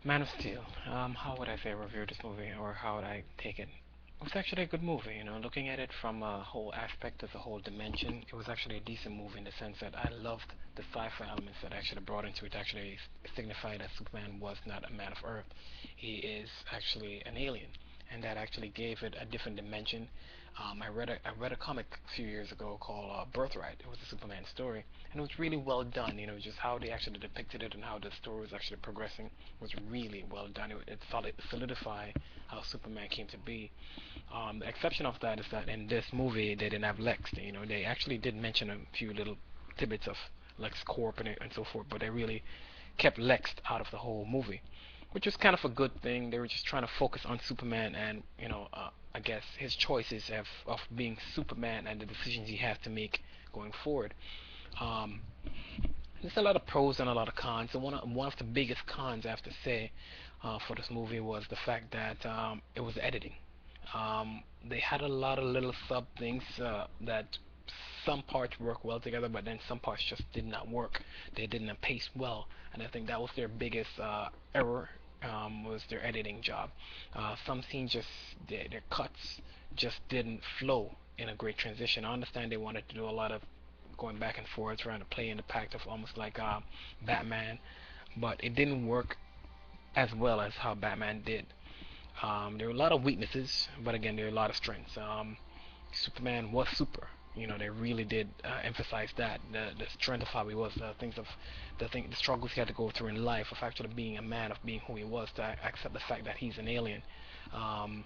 Man of Steel. How would I say review this movie, or how would I take it? It was actually a good movie, looking at it from a whole aspect as a whole dimension. It was actually a decent movie in the sense that I loved the sci-fi elements that actually brought into it to actually signify that Superman was not a man of Earth. He is actually an alien, and that actually gave it a different dimension. I read a comic a few years ago called Birthright. It was a Superman story, and it was really well done. Just how they actually depicted it and how the story was actually progressing was really well done. It solidified how Superman came to be. The exception of that is that in this movie they didn't have Lex. They actually did mention a few little tidbits of Lex Corp and so forth, but they really kept Lex out of the whole movie, which was kind of a good thing. They were just trying to focus on Superman and I guess his choices of being Superman and the decisions he has to make going forward. Um, there's a lot of pros and a lot of cons. And one of the biggest cons I have to say for this movie was the fact that it was editing. They had a lot of little sub things that some parts work well together, but then some parts just did not work. They didn't pace well, and I think that was their biggest error. Was their editing job. Some scenes just their cuts just didn't flow in a great transition. I understand they wanted to do a lot of going back and forth, trying to play in the pact of almost like Batman, but it didn't work as well as how Batman did. There were a lot of weaknesses, but again, there were a lot of strengths. Superman was super. They really did emphasize that the strength of how he was, the struggles he had to go through in life, of actually being a man, of being who he was, to accept the fact that he's an alien, um,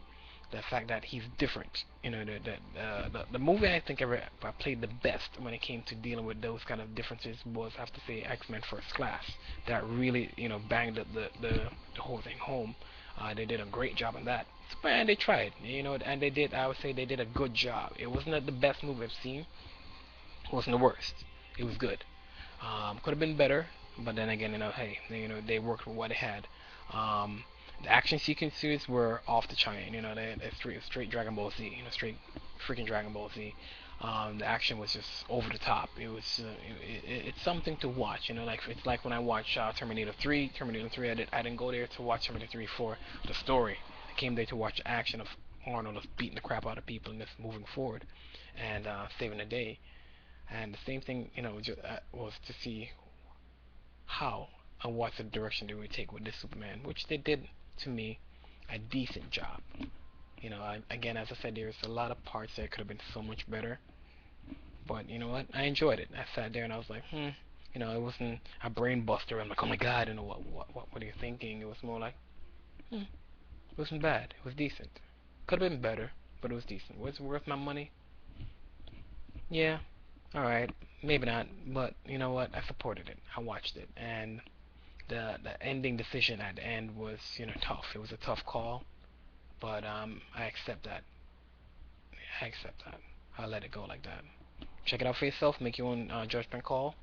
the fact that he's different. The movie I think I played the best when it came to dealing with those kind of differences was, I have to say, X-Men First Class. That really banged the whole thing home. They did a great job on that. And they tried, and they did. I would say they did a good job. It wasn't the best movie I've seen. It wasn't the worst. It was good. Could have been better, but then again, hey, they worked with what they had. Um, the action sequences were off the chain. They straight Dragon Ball Z. Straight freaking Dragon Ball Z. The action was just over the top. It was it's something to watch. Like it's like when I watched Terminator 3. Terminator 3. I didn't go there to watch Terminator 3 for the story. I came there to watch the action of Arnold just beating the crap out of people and just moving forward and saving the day. And the same thing, was to see how and what the direction they would take with this Superman, which they did to me a decent job. Again, as I said, there's a lot of parts that could have been so much better, but you know what? I enjoyed it. I sat there and I was like, it wasn't a brain buster. I'm like, oh my god, what are you thinking? It was more like, it wasn't bad. It was decent. Could have been better, but it was decent. Was it worth my money? Yeah. All right. Maybe not, but you know what? I supported it. I watched it, and the ending decision at the end was tough. It was a tough call, but I accept that. I accept that. I'll let it go like that. Check it out for yourself. Make your own judgment call.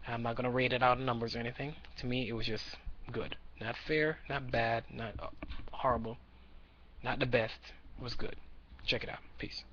I'm not gonna rate it out in numbers or anything. To me, it was just good. Not fair, not bad, not horrible, not the best. It was good. Check it out. Peace.